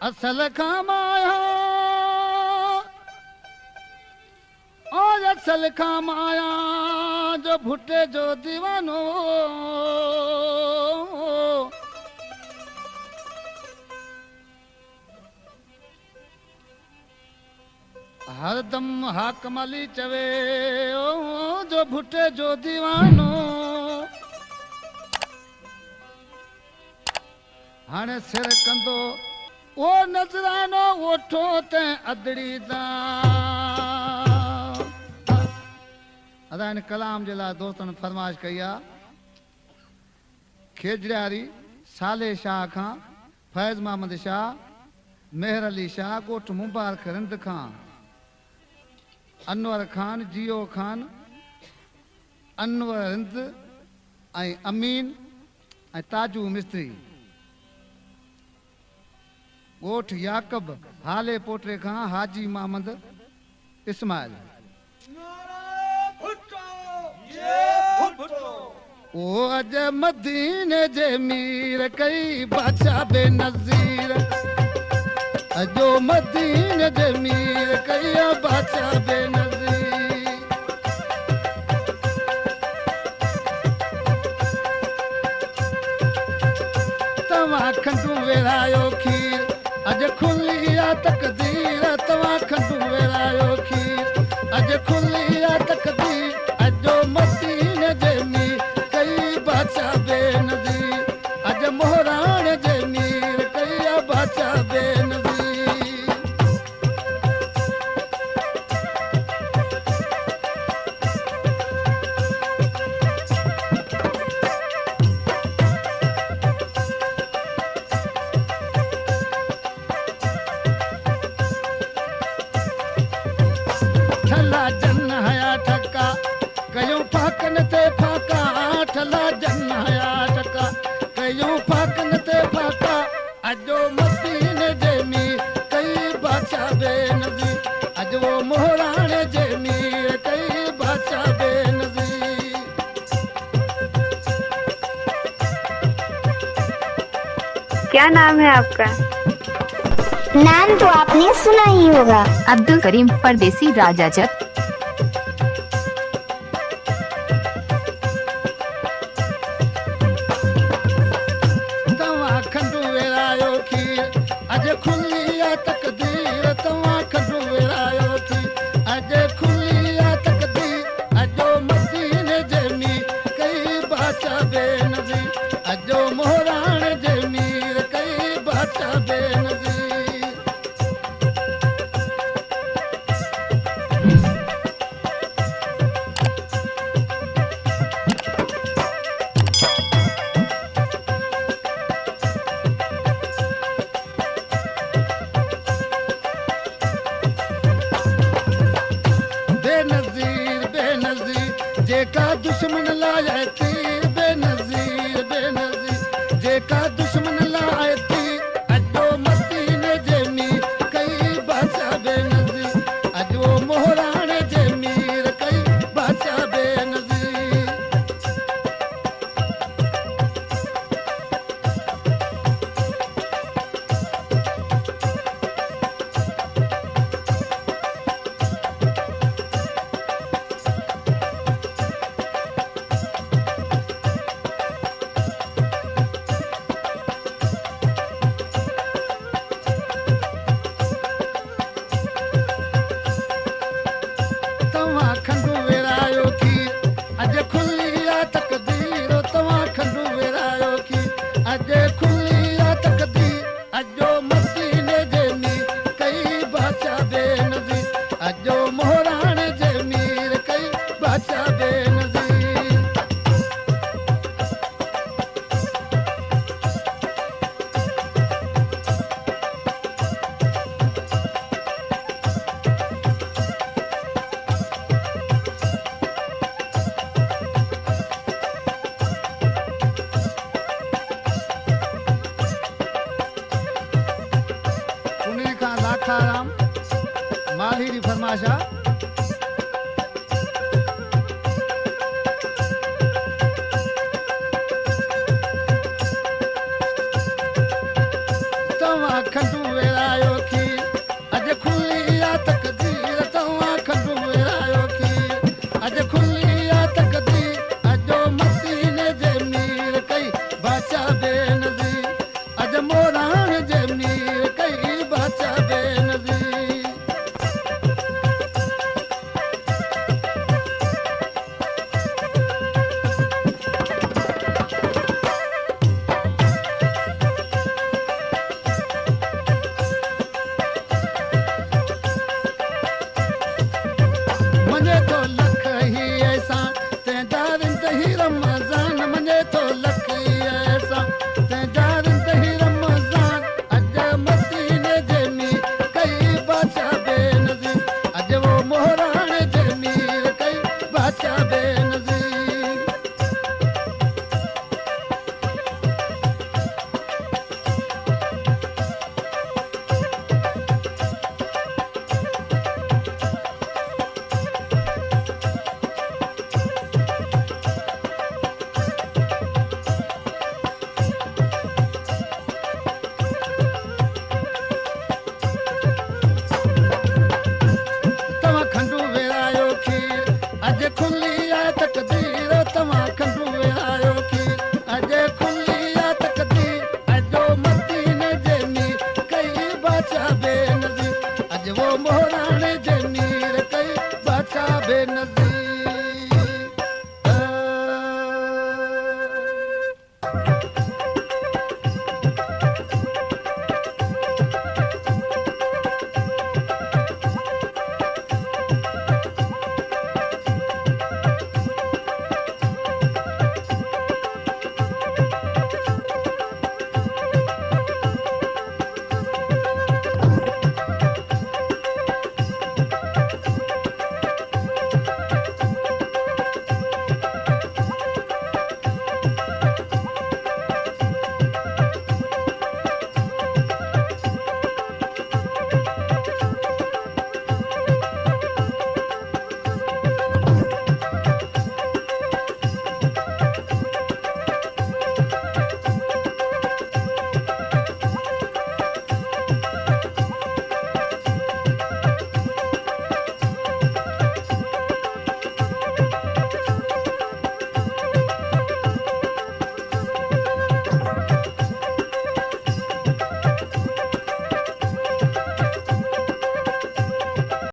असल खां माया और असल खां माया जो भुट्टे जो दीवानो हरदम हाकमाली चवे ओ जो भुट्टे जो दीवानो हाणे सिर कंदो ओ नजरानो ओठो ते अदड़ी दा अदा इन कलाम जे लाइ दोस्तन फरमाइश कई आहे खेजड़ियारी साले शाह खां फैज़ मोहम्मद शाह मेहर अली शाह ॻोठ मुबारक रिंद खां अनवर खान जियो खान अनवर रिंद ऐं अमीन ऐं ताजू मिस्त्री ॻोठ याकब हाले पोटे खां हाजी मोहम्मद इस्माइल ओ अज मदीने जे मीर कई बादशाह बेनज़ीर अजो मदीने जे मीर कई बादशाह बेनज़ीर तव्हां खंडू वेरायो खीर अज खुली आ तकदीर तव्हां खंडू वेरायो खीर अज खुली आ तकदीर अजो मदीने जे मीर कई बादशाह बेनज़ीर अज मोहरान जे मीर कई बादशाह बेनज़ीर ठला जन हया ठका कयूं फाकन ते फाका ठला जन हया ठका कयूं फाकन ते फाका अजो मदीने जे मीर कई बादशाह बेनज़ीर अज वो मोहरान जे मीर कई बादशाह बेनज़ीर क्या नाम है आपका? नाम तो आपने सुना ही होगा। अब्दुल करीम परदेसी राजा जट। तव्हां खंडू वेरायो खीर अज खुली आ तकदीर तव्हां खंडू वेरायो खीर अज खुली आ तकदीर अजो मदीने जे मीर कई बादशाह बेनज़ीर अजो मोहरान जे मीर कई बादशाह बेनज़ीर बेनज़ीर बेनज़ीर जेका दुश्मन लाए तीर बेनज़ीर बेनज़ीर जेका दुश्मन लाए तीर अजो मदीने जे मीर कई बादशाह बेनज़ीर अजो मोहरान जे मीर कई बादशाह बेनज़ीर तव्हां खंडू वेरायो खीर अज खुली आ तकदीर तव्हां खंडू वेरायो खीर अज खुली आ तकदीर अजो मदीने जे मीर कई बादशाह बेनज़ीर अजो मोहरान जे मीर कई बादशाह बेनज़ीर पुणे खां लाखाराम माली जी फरमाइश आहे तव्हां खंडू वेरा मञे थो लख ही ऐसा तंहिंजा विंद ही रमज़ान मञे थो लख ही ऐसा तंहिंजा विंद ही रमज़ान अॼु मदीने जे मीर कई बादशाह बेनज़ीर अॼु वो मोहराणे जे मीर कई बादशाह बेनज़ीर तव्हां खंडू विरायो खीर अॼु खुली आहे तक़दीर तव्हां खंडू विरायो खीर अॼु खुली आहे तक़दीर अॼु मदीने जे मीर कई बादशाह बेनज़ीर अॼु वो मोहराणे जे मीर कई बादशाह बेनज़ीर